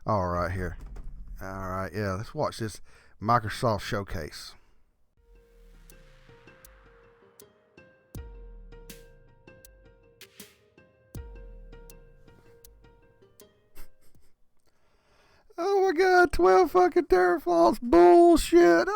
All right, here. All right, yeah, let's watch this Microsoft Showcase. Oh my god, 12 fucking teraflops. Bullshit.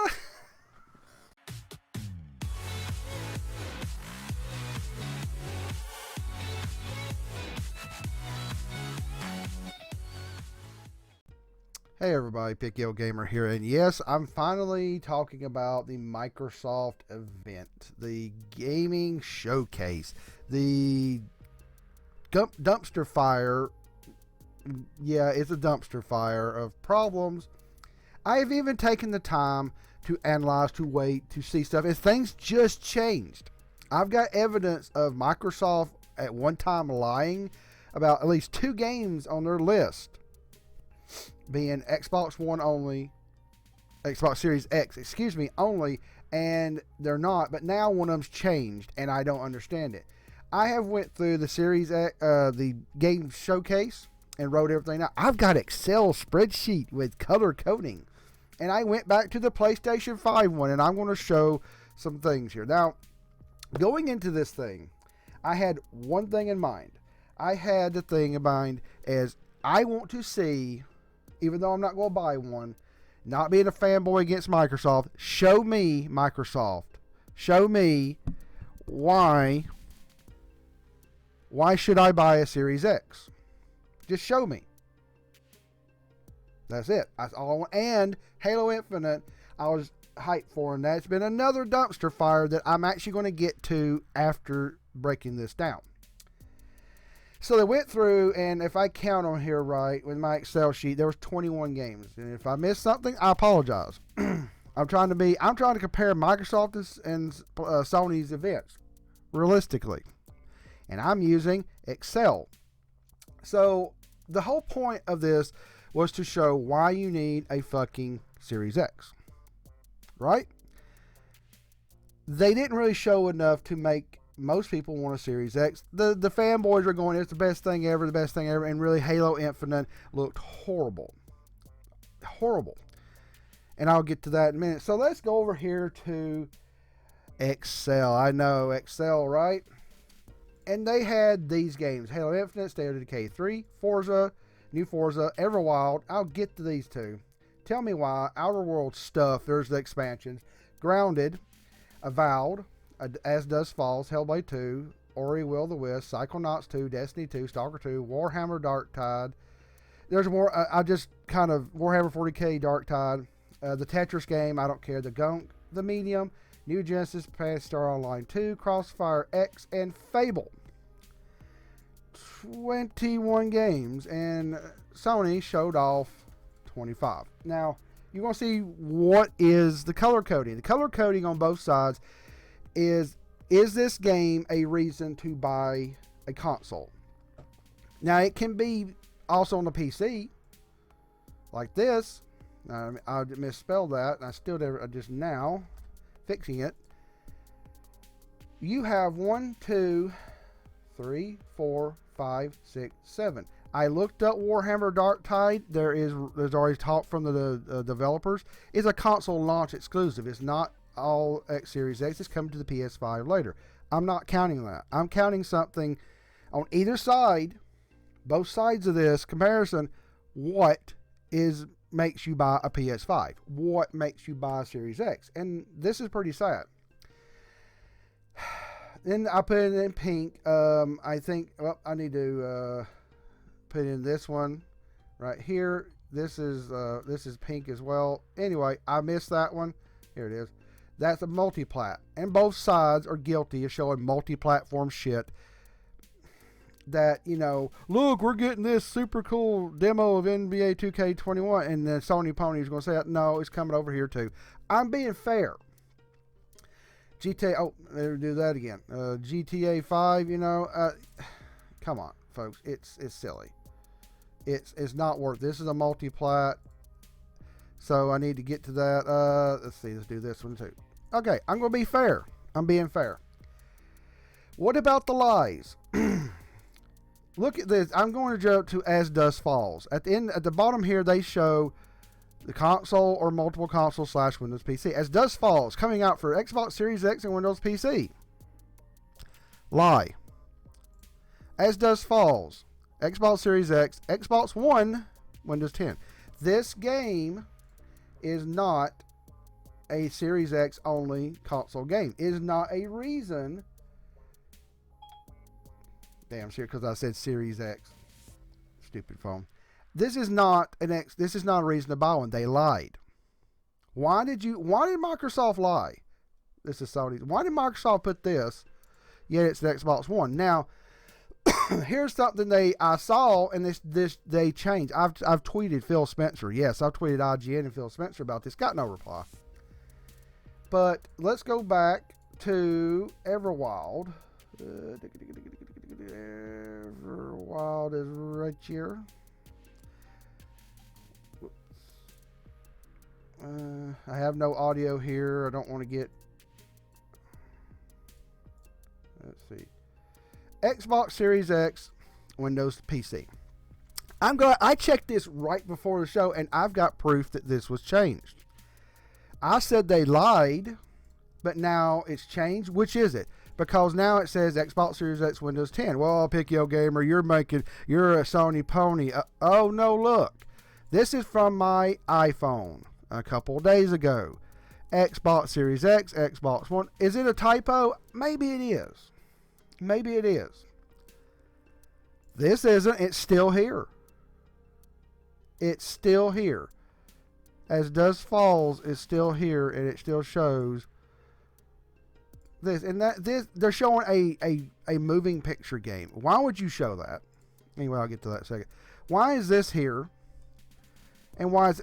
Hey everybody, Picky Old Gamer here, and yes, I'm finally talking about the Microsoft event, the gaming showcase, the dumpster fire. Yeah, it's a dumpster fire of problems. I have even taken the time to analyze, to wait, to see stuff, and things just changed. I've got evidence of Microsoft at one time lying about at least 2 games on their list being Xbox One only, Xbox Series X, excuse me, only, and they're not. But now one of them's changed, and I don't understand it. I have went through the Series X, the game showcase, and wrote everything out. I've got Excel spreadsheet with color coding, and I went back to the PlayStation 5 one, and I'm going to show some things here. Now, going into this thing, I had one thing in mind. I had the thing in mind as I want to see, even though I'm not going to buy one, not being a fanboy against Microsoft, show me, Microsoft, show me why should I buy a Series X? Just show me. That's it. That's all I want. And Halo Infinite, I was hyped for, and that's been another dumpster fire that I'm actually going to get to after breaking this down. So they went through, and if I count on here right with my Excel sheet, there was 21 games. And if I missed something, I apologize. I'm trying to compare Microsoft and Sony's events realistically, and I'm using Excel. So the whole point of this was to show why you need a fucking Series X, right? They didn't really show enough to make most people want a Series X. The fanboys were going, it's the best thing ever, and really Halo Infinite looked horrible. Horrible. And I'll get to that in a minute. So let's go over here to Excel. I know, Excel, right? And they had these games, Halo Infinite, State of Decay 3, Forza, New Forza, Everwild. I'll get to these two. Tell me why. Outer World stuff, there's the expansions. Grounded, Avowed, As Does Falls, Hellblade 2, Ori Will of the Wisp, Psychonauts 2, Destiny 2, Stalker 2, Warhammer Dark Tide. There's more. I just kind of Warhammer 40k Dark Tide, the Tetris game. I don't care. The Gunk, the Medium, New Genesis, Past Star Online 2, Crossfire X, and Fable. 21 games, and Sony showed off 25. Now you're gonna see what is the color coding. The color coding on both sides is this game a reason to buy a console? Now it can be also on the PC like this. I misspelled that, and I still did just now fixing it. You have 1, 2, 3, 4, 5, 6, 7. I looked up Warhammer Dark Tide. There's already talk from the developers. It's a console launch exclusive. It's not all X Series X. It's coming to the PS5 later. I'm not counting that. I'm counting something on either side, both sides of this comparison. What makes you buy a PS5? What makes you buy a Series X? And this is pretty sad. Then I put it in pink. I think I need to put in this one right here. This is pink as well. Anyway, I missed that one. Here it is. That's a multi-plat, and both sides are guilty of showing multi-platform shit. That, look, we're getting this super cool demo of NBA 2K21, and then Sony Pony is going to say, no, it's coming over here too. I'm being fair. GTA, they do that again. GTA 5, come on, folks, it's silly. It's not worth. This is a multi-plat, so I need to get to that. Let's see, let's do this one too. Okay, I'm going to be fair. I'm being fair. What about the lies? Look at this. I'm going to jump to As Dusk Falls. At the bottom here, they show the console or multiple console / Windows PC. As Dusk Falls, coming out for Xbox Series X and Windows PC. Lie. As Dusk Falls, Xbox Series X, Xbox One, Windows 10. This game is not a Series X only console game. It is not a reason. Damn, sure, because I said Series X. Stupid phone. This is not This is not a reason to buy one. They lied. Why did Microsoft lie? This is Sony. Why did Microsoft put this? Yet it's the Xbox One. Now, here's something I saw, and they changed. I've tweeted Phil Spencer. Yes, I've tweeted IGN and Phil Spencer about this. Got no reply. But let's go back to Everwild. Everwild is right here. I have no audio here. I don't want to get. Let's see. Xbox Series X, Windows PC. I checked this right before the show, and I've got proof that this was changed. I said they lied, but now it's changed. Which is it? Because now it says Xbox Series X, Windows 10. Well, Pickyo Gamer, you're a Sony pony. Oh no, look. This is from my iPhone a couple days ago. Xbox Series X, Xbox One. Is it a typo? Maybe it is. Maybe it is. This isn't. It's still here. It's still here. As Dusk Falls is still here, and it still shows this and that. This they're showing a moving picture game. Why would you show that? Anyway, I'll get to that in a second. Why is this here? And why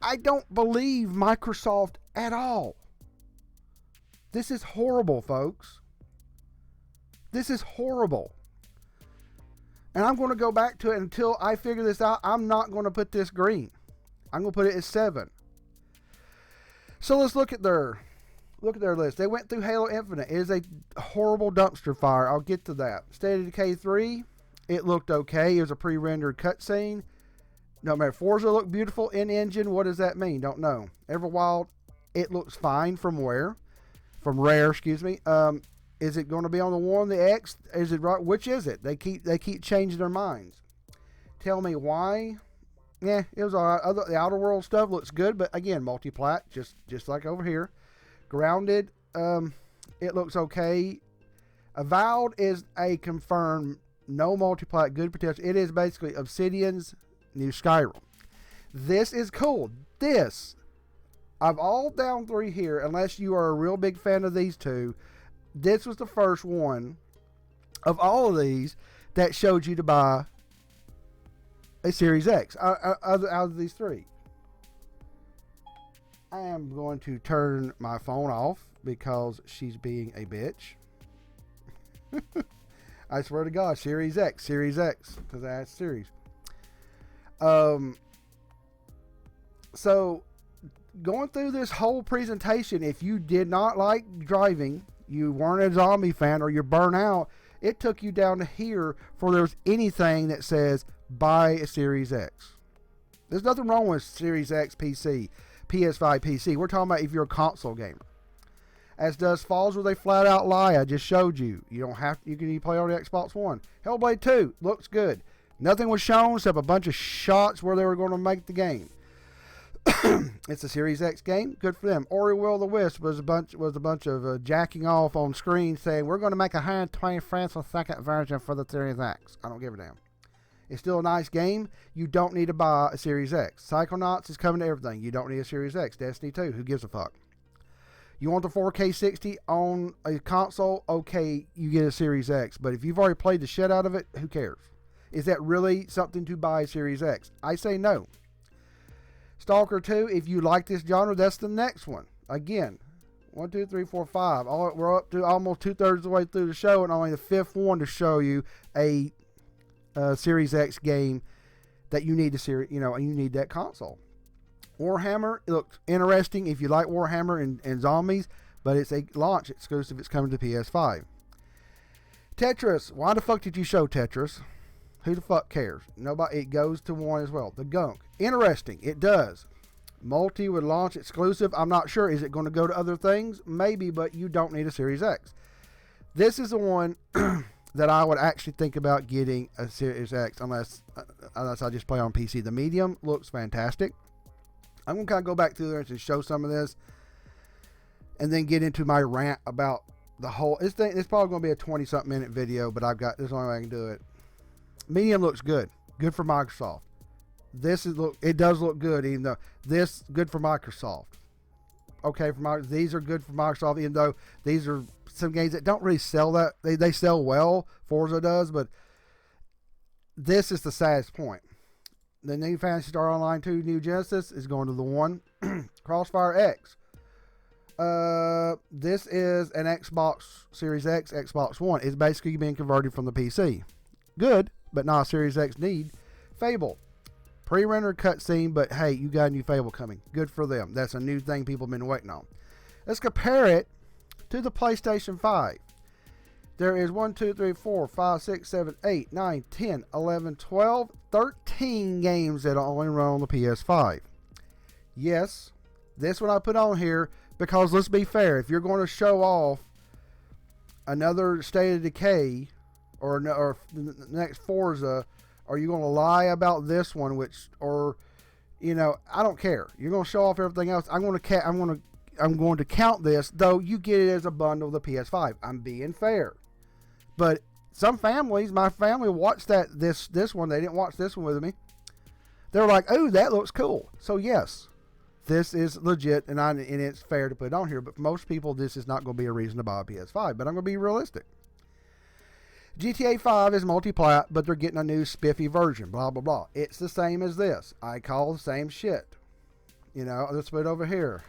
I don't believe Microsoft at all. This is horrible, folks. This is horrible. And I'm going to go back to it until I figure this out. I'm not going to put this green. I'm going to put it as 7. So let's look at their list. They went through Halo Infinite. It is a horrible dumpster fire. I'll get to that. State of Decay 3, it looked okay. It was a pre-rendered cutscene. No matter. Forza looked beautiful in engine. What does that mean? Don't know. Everwild, it looks fine from Rare. Excuse me. Is it going to be on the One, the X? Is it right? Which is it? They keep changing their minds. Tell me why. Yeah, it was all right. The Outer World stuff looks good, but again, multi-plat, just like over here. Grounded, it looks okay. Avowed is a confirmed no multi-plat, good potential. It is basically Obsidian's new Skyrim. This is cool. This, of all down 3 here, unless you are a real big fan of these two, this was the first one of all of these that showed you to buy a Series X out of these 3. I am going to turn my phone off because she's being a bitch. I swear to God, Series X, because that's series. So going through this whole presentation, if you did not like driving, you weren't a zombie fan, or you're burnt out, it took you down to here before there's anything that says buy a Series X. There's nothing wrong with Series X PC, PS5 PC. We're talking about if you're a console gamer. As Dusk Falls, where they flat out lie. I just showed you. You don't have to, you can play on the Xbox One. Hellblade 2 looks good. Nothing was shown except a bunch of shots where they were going to make the game. It's a Series X game. Good for them. Ori Will the Wisp was a bunch of jacking off on screen saying we're going to make a 120 frames per second version for the Series X. I don't give a damn. It's still a nice game. You don't need to buy a Series X. Psychonauts is coming to everything. You don't need a Series X. Destiny 2. Who gives a fuck? You want the 4K 60 on a console? Okay, you get a Series X. But if you've already played the shit out of it, who cares? Is that really something to buy a Series X? I say no. Stalker 2, if you like this genre, that's the next one. Again, 1, 2, 3, 4, 5. We're up to almost 2/3 of the way through the show, and only the 5th one to show you a Series X game that you need you need that console. Warhammer, it looks interesting if you like Warhammer and zombies, but it's a launch exclusive. It's coming to PS5. Tetris, why the fuck did you show Tetris? Who the fuck cares? Nobody. It goes to one as well. The gunk. Interesting. It does. Multi would launch exclusive. I'm not sure. Is it going to go to other things? Maybe, but you don't need a Series X. This is the one that I would actually think about getting a Series X unless I just play on PC. The medium looks fantastic. I'm going to kind of go back through there and show some of this and then get into my rant about the whole. It's probably going to be a 20-something minute video, but this is the only way I can do it. Medium looks good. Good for Microsoft. It does look good, even though this good for Microsoft. Okay, these are good for Microsoft, even though these are some games that don't really sell that. They sell well, Forza does, but this is the saddest point. The new Phantasy Star Online 2 New Genesis is going to the one. Crossfire X. This is an Xbox Series X, Xbox One. It's basically being converted from the PC. Good, but not a Series X need. Fable. Pre-rendered cutscene, but hey, you got a new Fable coming. Good for them. That's a new thing people have been waiting on. Let's compare it to the PlayStation 5. There is 1, 2, 3, 4, 5, 6, 7, 8, 9, 10, 11, 12, 13 games that only run on the PS5. Yes, this one I put on here because let's be fair. If you're going to show off another State of Decay or the next Forza, are you going to lie about this one? I don't care. You're going to show off everything else. I'm going to count this, though you get it as a bundle of the PS5. I'm being fair. But some families, my family watched this one. They didn't watch this one with me. They were like, "Oh, that looks cool." So yes, this is legit, and it's fair to put it on here. But for most people, this is not going to be a reason to buy a PS5. But I'm going to be realistic. GTA 5 is multi-plat, but they're getting a new spiffy version. Blah blah blah. It's the same as this. I call the same shit. Let's put it over here.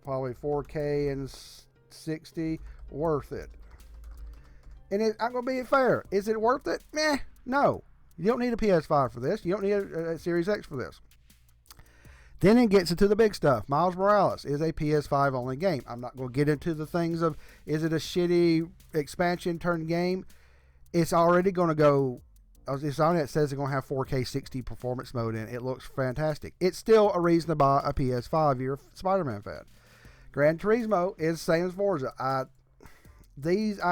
Probably 4K and 60, worth it. And I'm going to be fair. Is it worth it? Meh, no. You don't need a PS5 for this. You don't need a Series X for this. Then it gets into the big stuff. Miles Morales is a PS5 only game. I'm not going to get into the things of, is it a shitty expansion turned game? It's already going to go, it's on it says it's going to have 4K 60 performance mode in it. It looks fantastic. It's still a reason to buy a PS5 if you're a Spider-Man fan. Gran Turismo is the same as Forza. I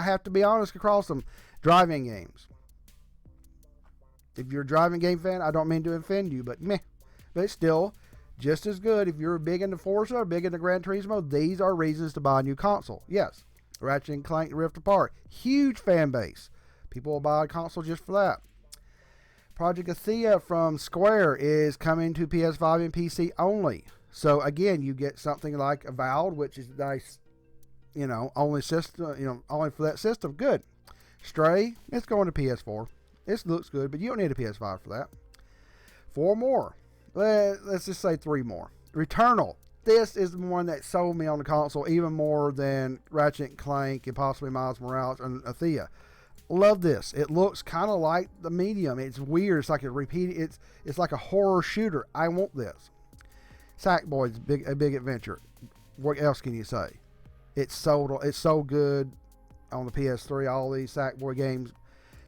have to be honest across them. Driving games. If you're a driving game fan, I don't mean to offend you, but meh. But it's still just as good. If you're big into Forza or big into Gran Turismo, these are reasons to buy a new console. Yes. Ratchet & Clank Rift Apart. Huge fan base. People will buy a console just for that. Project Athia from Square is coming to PS5 and PC only. So again, you get something like Avowed, which is nice, only system, only for that system. Good. Stray, it's going to PS4. This looks good, but you don't need a PS5 for that. 4 more. Let's just say 3 more. Returnal. This is the one that sold me on the console even more than Ratchet & Clank and possibly Miles Morales and Athia. Love this. It looks kind of like the medium. It's weird. It's like it's like a horror shooter. I want this. Sackboy's a big adventure. What else can you say? It's so good on the PS3. All these Sackboy games.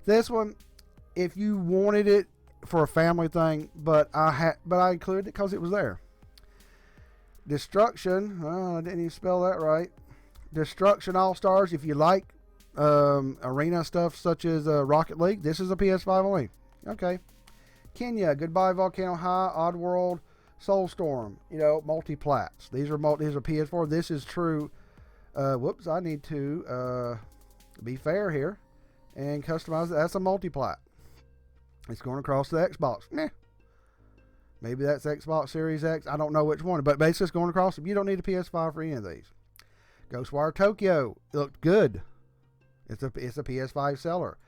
This one, if you wanted it for a family thing, but I included it because it was there. Destruction. Oh, I didn't even spell that right. Destruction All Stars. If you like arena stuff such as Rocket League, this is a PS5 only. Okay. Kenya. Goodbye Volcano High. Oddworld. Soulstorm, multi-plats. These are PS4. This is true. Whoops, I need to be fair here and customize it. That's a multi-plat. It's going across the Xbox. Meh. Maybe that's Xbox Series X. I don't know which one, but basically it's going across. You don't need a PS5 for any of these. Ghostwire Tokyo. It looked good. It's a PS5 seller.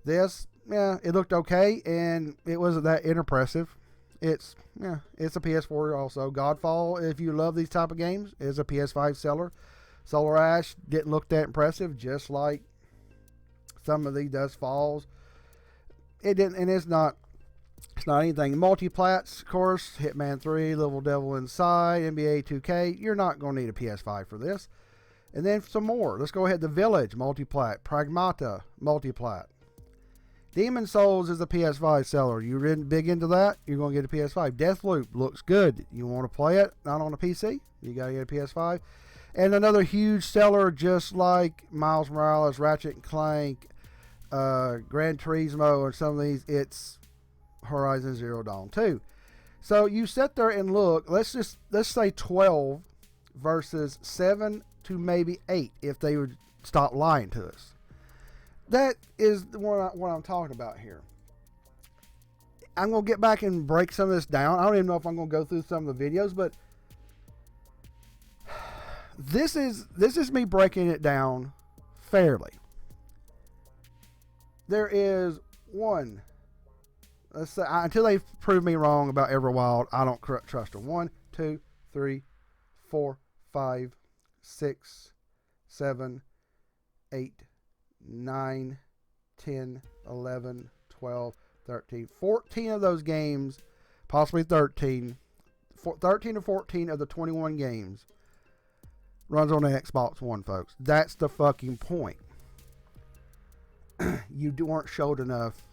This, it looked okay, and it wasn't that impressive. It's a PS4 also. Godfall, if you love these type of games, is a PS5 seller. Solar Ash didn't look that impressive, just like some of these Dust Falls. It didn't, and it's not anything. Multi-plats, of course, Hitman 3, Little Devil Inside, NBA 2K. You're not going to need a PS5 for this. And then some more. Let's go ahead. The Village, multi-plat. Pragmata, multi-plat. Demon Souls is a PS5 seller. You're big into that, you're going to get a PS5. Deathloop looks good. You want to play it, not on a PC, you got to get a PS5. And another huge seller, just like Miles Morales, Ratchet and Clank, Gran Turismo, and some of these, it's Horizon Zero Dawn 2. So you sit there and look, let's say 12 versus 7 to maybe 8 if they would stop lying to us. That is what I'm talking about here. I'm going to get back and break some of this down. I don't even know if I'm going to go through some of the videos, but this is me breaking it down fairly. There is one. Let's say, until they prove me wrong about Everwild, I don't trust them. 1, 2, 3, 4, 5, 6, 7, 8, 9, 10, 11, 12, 13, 14 of those games, possibly 13 to 14 of the 21 games runs on the Xbox One, folks. That's the fucking point. You weren't showed enough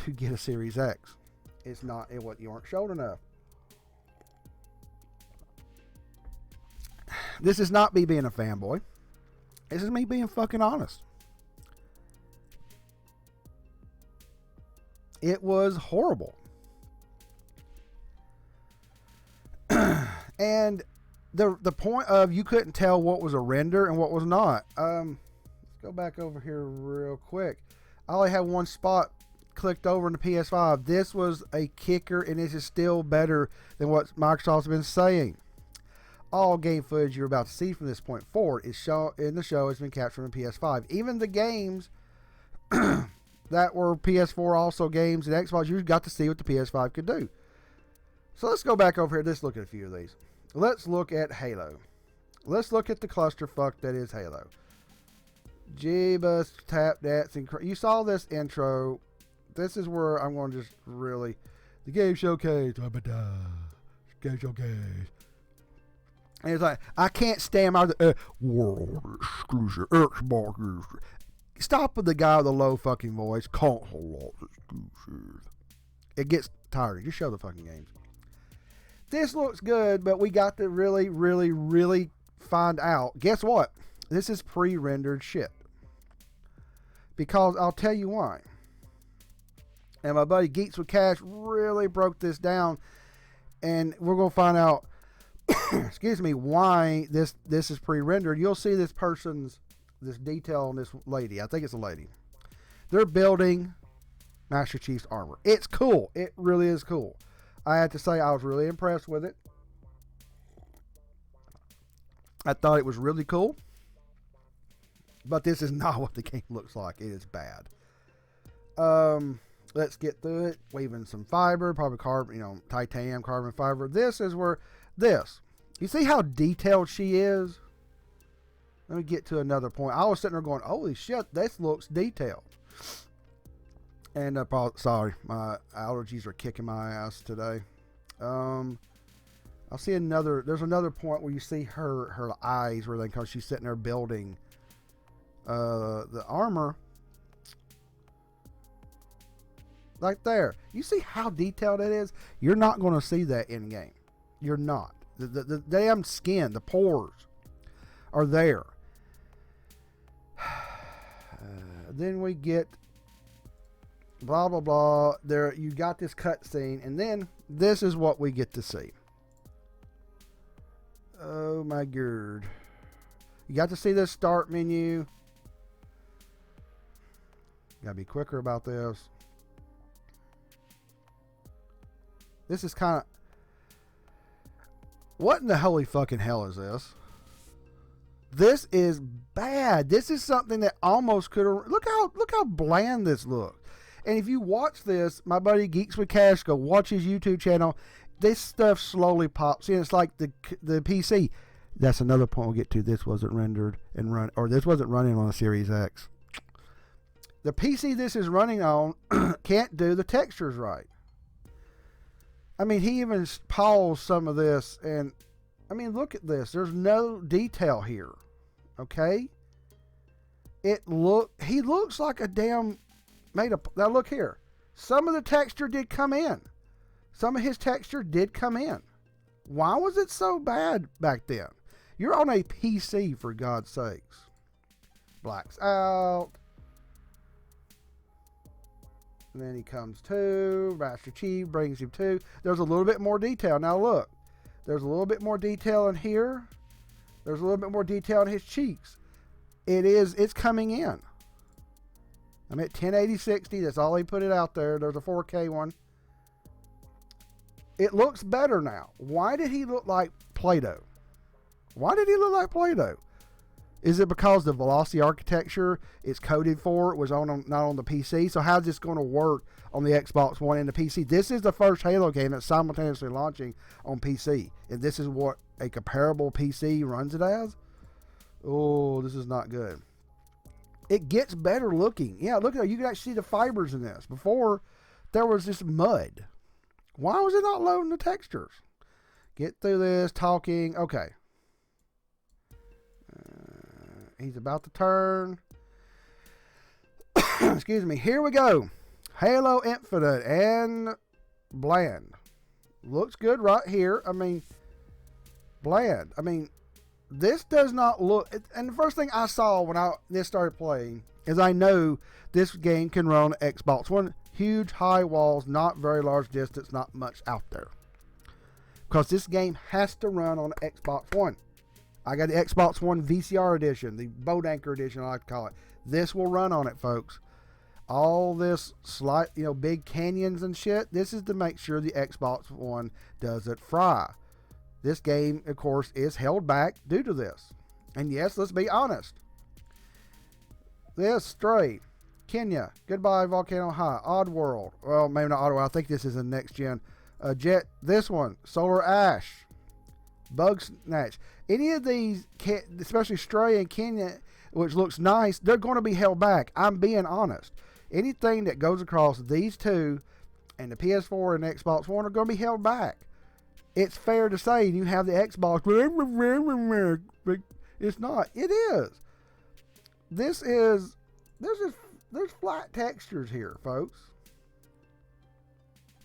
to get a Series X. It's not what you weren't showed enough. This is not me being a fanboy. This is me being fucking honest. It was horrible. And the point of you couldn't tell what was a render and what was not. Let's go back over here real quick. I only had one spot clicked over in the PS5. This was a kicker, and this is still better than what Microsoft's been saying. All game footage you're about to see from this point forward is in the show has been captured on PS5. Even the games that were PS4 also games and Xbox, you got to see what the PS5 could do. So let's go back over here. Let's look at a few of these. Let's look at Halo. Let's look at the clusterfuck that is Halo. Jeebus, tap dancing. You saw this intro. This is where I'm going to just really... The game showcase. Game showcase. And it's like, I can't stand out the world exclusive, Xbox exclusive. Stop with the guy with the low fucking voice. Console exclusive. It gets tiring. Just show the fucking games. This looks good, but we got to really, really, really find out. Guess what? This is pre-rendered shit. Because I'll tell you why. And my buddy Geeks with Cash really broke this down. And we're going to find out, excuse me, why this is pre-rendered. You'll see this detail on this lady. I think it's a lady. They're building Master Chief's armor. It's cool. It really is cool. I have to say I was really impressed with it. I thought it was really cool. But this is not what the game looks like. It is bad. Let's get through it. Weaving some fiber, probably carbon, titanium, carbon fiber. This is where you see how detailed she is? Let me get to another point. I was sitting there going, holy shit, this looks detailed. And sorry, my allergies are kicking my ass today. I'll see there's another point where you see her eyes, because she's sitting there building the armor. Right there. You see how detailed it is? You're not going to see that in game. You're not. The damn skin, the pores are there. Then we get blah blah blah. There you got this cutscene, and then this is what we get to see. Oh my god! You got to see this start menu. Gotta be quicker about this. This is kind of... What in the holy fucking hell is this? This is bad. This is something that almost could have... Look how bland this looks. And if you watch this, my buddy Geeks with Cash, go watch his YouTube channel. This stuff slowly pops in. It's like the PC. That's another point we'll get to. This wasn't rendered and run... Or this wasn't running on a Series X. The PC this is running on can't do the textures right. I mean, he even paused some of this, and I mean, look at this. There's no detail here. Okay? He looks like a damn now look here. Some of the texture did come in. Some of his texture did come in. Why was it so bad back then? You're on a PC, for God's sakes. Blacks out. And then he comes to. Master Chief brings him to. There's a little bit more detail. Now look. There's a little bit more detail in here. There's a little bit more detail in his cheeks. It's coming in. I'm at 1080-60. That's all he put it out there. There's a 4K one. It looks better now. Why did he look like Play-Doh? Why did he look like Play-Doh? Is it because the velocity architecture it's coded for was not on the PC? So how's this going to work on the Xbox One and the PC? This is the first Halo game that's simultaneously launching on PC. And this is what a comparable PC runs it as? Oh, this is not good. It gets better looking. Yeah, look at that. You can actually see the fibers in this. Before, there was this mud. Why was it not loading the textures? Get through this, talking. Okay. He's about to turn. Excuse me. Here we go. Halo Infinite and bland. Looks good right here. I mean, bland. I mean, this does not look... And the first thing I saw when this started playing is I know this game can run on Xbox One. Huge high walls, not very large distance, not much out there. Because this game has to run on Xbox One. I got the Xbox One VCR edition, the boat anchor edition, I like to call it. This will run on it, folks. All this slight, big canyons and shit, this is to make sure the Xbox One doesn't fry. This game, of course, is held back due to this. And yes, let's be honest. This, Stray, Kenya, Goodbye Volcano High, Oddworld. Well, maybe not Oddworld. I think this is a next gen. Jet, this one, Solar Ash, Bug Snatch. Any of these, especially Stray and Kenya, which looks nice, they're going to be held back. I'm being honest. Anything that goes across these two and the PS4 and Xbox One are going to be held back. It's fair to say you have the Xbox. It's not. It is. There's flat textures here, folks.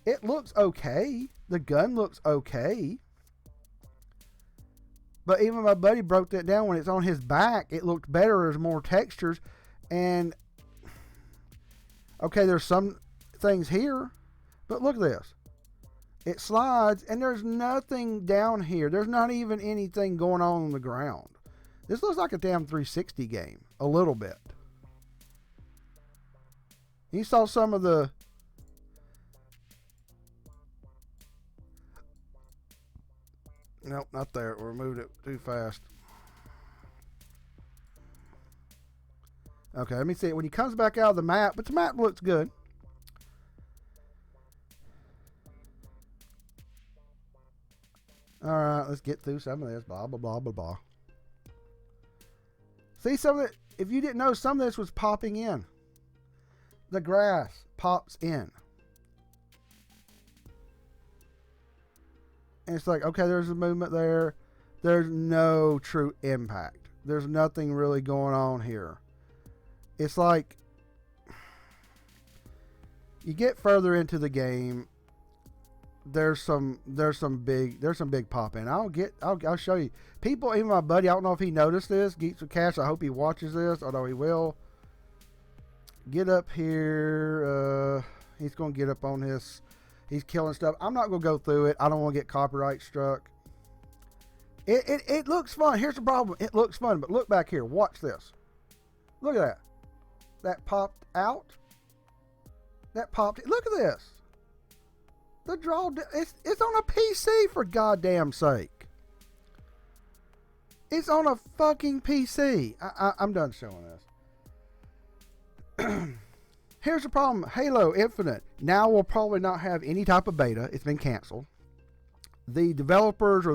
It looks okay. The gun looks okay. But even my buddy broke that down when it's on his back. It looked better. There's more textures. And, okay, there's some things here. But look at this. It slides, and there's nothing down here. There's not even anything going on the ground. This looks like a damn 360 game. A little bit. You saw some of the... Nope, not there. We moved it too fast. Okay, let me see it. When he comes back out of the map, but the map looks good. Alright, let's get through some of this. Blah, blah, blah, blah, blah. See, some of it, if you didn't know, some of this was popping in. The grass pops in. And it's like, okay, there's a movement there. There's no true impact. There's nothing really going on here. It's like you get further into the game, there's some big pop in. I'll show you. People, even my buddy, I don't know if he noticed this, Geeks with Cash, I hope he watches this, although he will. Get up here. He's going to get up on this. He's killing stuff. I'm not going to go through it. I don't want to get copyright struck. It looks fun. Here's the problem. It looks fun, but look back here. Watch this. Look at that. That popped out. That popped. Look at this. The draw. It's on a PC, for goddamn sake. It's on a fucking PC. I'm done showing this. Here's the problem. Halo Infinite now will probably not have any type of beta. It's been canceled. The developers or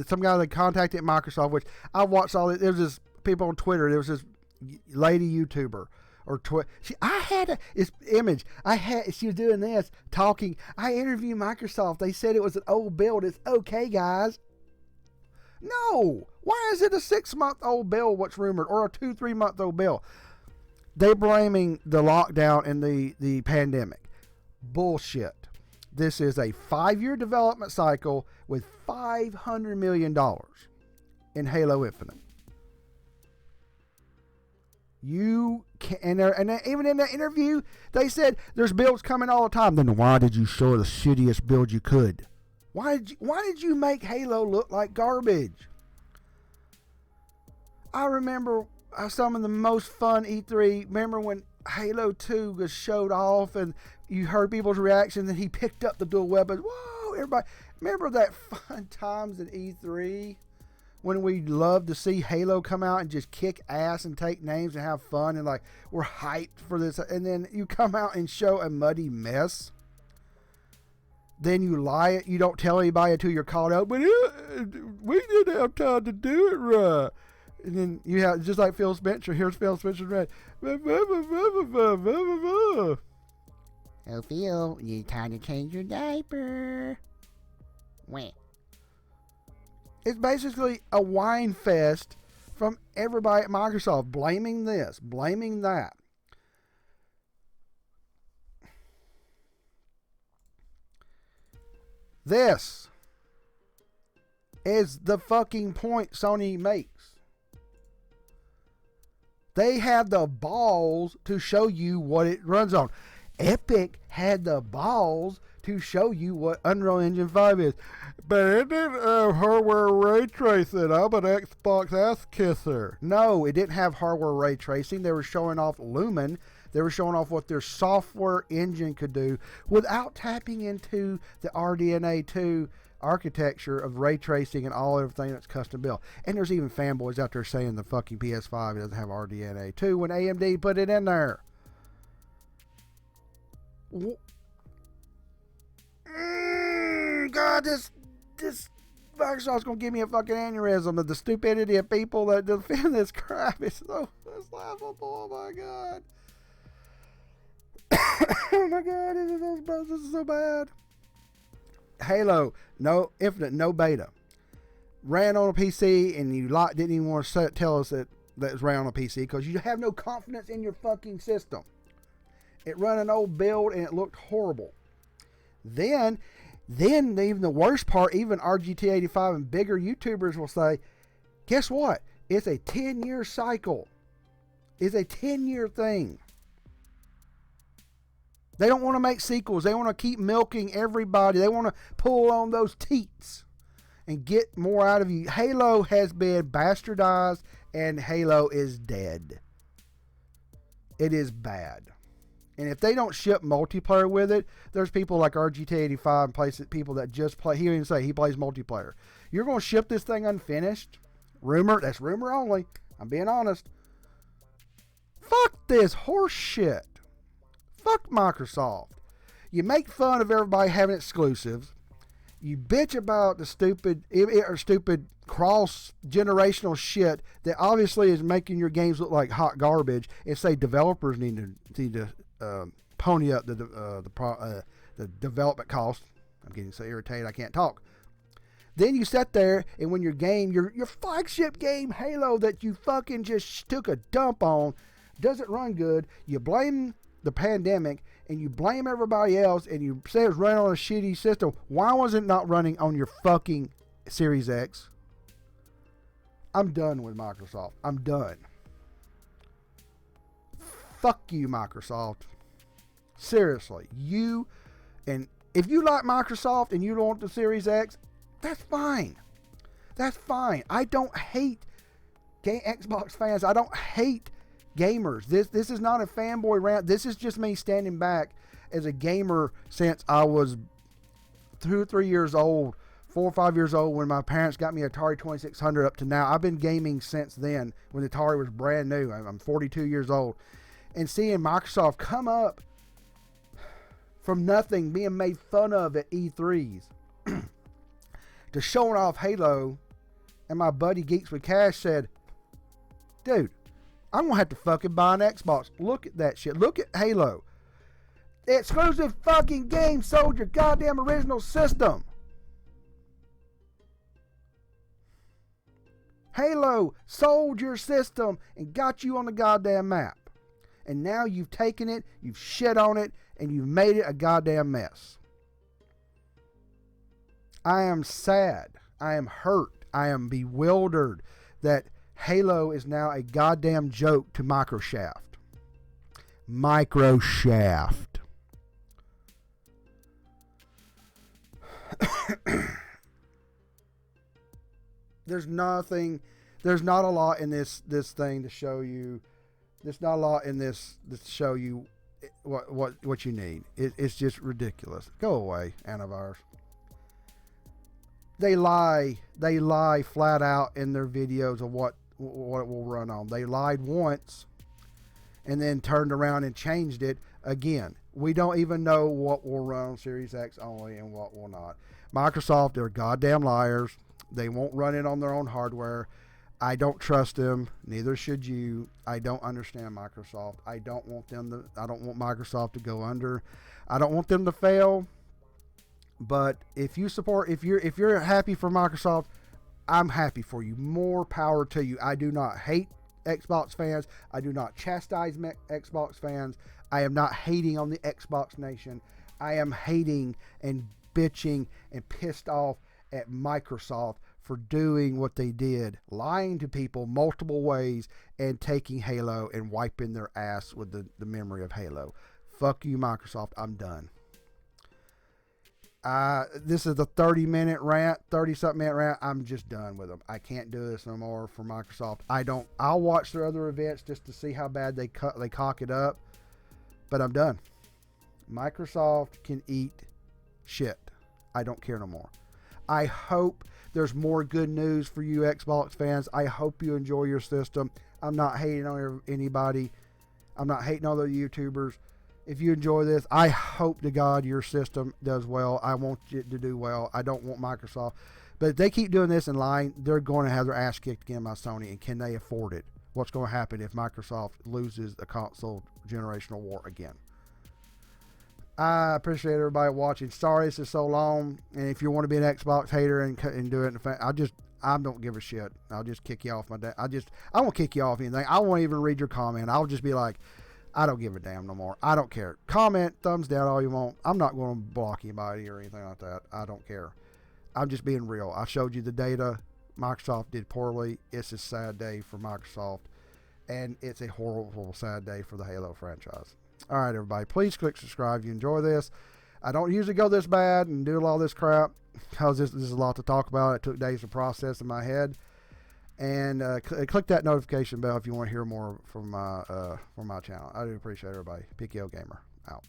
some guy that contacted Microsoft, which I watched all. There was this people on Twitter. There was this lady YouTuber or she was doing this talking. I interviewed Microsoft. They said it was an old build. It's okay, guys. No. Why is it a 6-month-old build? What's rumored, or a 2-3 month old build? They're blaming the lockdown and the pandemic. Bullshit. This is a 5-year development cycle with $500 million in Halo Infinite. You can, and even in the interview, they said there's builds coming all the time. Then why did you show the shittiest build you could? Why did you make Halo look like garbage? I remember some of the most fun E3. Remember when Halo 2 was showed off and you heard people's reactions and he picked up the dual weapons. Whoa, everybody. Remember that fun times in E3? When we love to see Halo come out and just kick ass and take names and have fun and like we're hyped for this, and then you come out and show a muddy mess. Then you lie it. You don't tell anybody until you're called out. But we didn't have time to do it right. And then you have just like Phil Spencer. Here's Phil Spencer red. Oh Phil, you time to change your diaper. Wah. It's basically a whine fest from everybody at Microsoft, blaming this, blaming that. This is the fucking point Sony makes. They have the balls to show you what it runs on. Epic had the balls to show you what Unreal Engine 5 is. But it didn't have hardware ray tracing. I'm an Xbox ass kisser. No, it didn't have hardware ray tracing. They were showing off Lumen. They were showing off what their software engine could do without tapping into the RDNA 2 architecture of ray tracing and all everything that's custom built. And there's even fanboys out there saying the fucking PS5 doesn't have RDNA 2 when AMD put it in there. God, this Microsoft's gonna give me a fucking aneurysm of the stupidity of people that defend this crap. It's laughable. Oh my god. Oh my god, this is so bad. Halo, no Infinite, no beta. Ran on a PC, and you didn't even want to tell us that it was ran on a PC because you have no confidence in your fucking system. It ran an old build and it looked horrible. Then even the worst part, even RGT85 and bigger YouTubers will say, guess what? It's a 10-year cycle. It's a 10-year thing. They don't want to make sequels. They want to keep milking everybody. They want to pull on those teats and get more out of you. Halo has been bastardized and Halo is dead. It is bad. And if they don't ship multiplayer with it, there's people like RGT85 and people that just play. He didn't say he plays multiplayer. You're going to ship this thing unfinished? Rumor? That's rumor only. I'm being honest. Fuck this horse shit. Fuck Microsoft. You make fun of everybody having exclusives. You bitch about the stupid cross-generational shit that obviously is making your games look like hot garbage, and say developers need to pony up the development cost. I'm getting so irritated I can't talk. Then you sit there, and when your game, your flagship game, Halo, that you fucking just took a dump on, doesn't run good, you blame the pandemic, and you blame everybody else, and you say it's running on a shitty system. Why was it not running on your fucking Series X? I'm done with Microsoft. I'm done. Fuck you, Microsoft. Seriously. And if you like Microsoft and you don't want the Series X, that's fine. That's fine. I don't hate Xbox fans. I don't hate gamers. This is not a fanboy rant. This is just me standing back as a gamer since I was 2 or 3 years old, 4 or 5 years old when my parents got me Atari 2600 up to now. I've been gaming since then when the Atari was brand new. I'm 42 years old. And seeing Microsoft come up from nothing, being made fun of at E3s, to showing off Halo, and my buddy Geeks with Cash said, dude, I'm going to have to fucking buy an Xbox. Look at that shit. Look at Halo. The exclusive fucking game sold your goddamn original system. Halo sold your system and got you on the goddamn map. and now you've taken it, you've shit on it, and you've made it a goddamn mess. I am sad. I am hurt. I am bewildered that Halo is now a goddamn joke to Microshaft. Microshaft. There's not a lot in this thing to show you. There's not a lot in this to show you what you need. It's just ridiculous. Go away, antivirus. They lie flat out in their videos of what it will run on. They lied once and then turned around and changed it again. We don't even know what will run on Series X only and what will not. Microsoft, they're goddamn liars. They won't run it on their own hardware. I don't trust them. Neither should you. I don't understand Microsoft. I don't want Microsoft to go under. I don't want them to fail. But if you're happy for Microsoft, I'm happy for you. More power to you. I do not hate Xbox fans. I do not chastise Xbox fans. I am not hating on the Xbox Nation. I am hating and bitching and pissed off at Microsoft for doing what they did, lying to people multiple ways and taking Halo and wiping their ass with the memory of Halo. Fuck you, Microsoft. I'm done. This is a 30-something minute rant. I'm just done with them. I can't do this no more for Microsoft. I'll watch their other events just to see how bad they cock it up, but I'm done. Microsoft can eat shit. I don't care no more. I hope there's more good news for you Xbox fans. I hope you enjoy your system. I'm not hating on anybody. I'm not hating on the YouTubers. If you enjoy this, I hope to God your system does well. I want it to do well. I don't want Microsoft. But if they keep doing this in line, they're going to have their ass kicked again by Sony. And can they afford it? What's going to happen if Microsoft loses the console generational war again? I appreciate everybody watching. Sorry this is so long. And if you want to be an Xbox hater and do it, I don't give a shit. I'll just kick you off my day. I won't kick you off anything. I won't even read your comment. I'll just be like, I don't give a damn no more. I don't care. Comment, thumbs down, all you want. I'm not going to block anybody or anything like that. I don't care. I'm just being real. I showed you the data. Microsoft did poorly. It's a sad day for Microsoft. And it's a horrible, sad day for the Halo franchise. All right, everybody. Please click subscribe if you enjoy this. I don't usually go this bad and do all this crap because this is a lot to talk about. It took days to process in my head. And click that notification bell if you want to hear more from my channel. I do appreciate everybody. PKO Gamer out.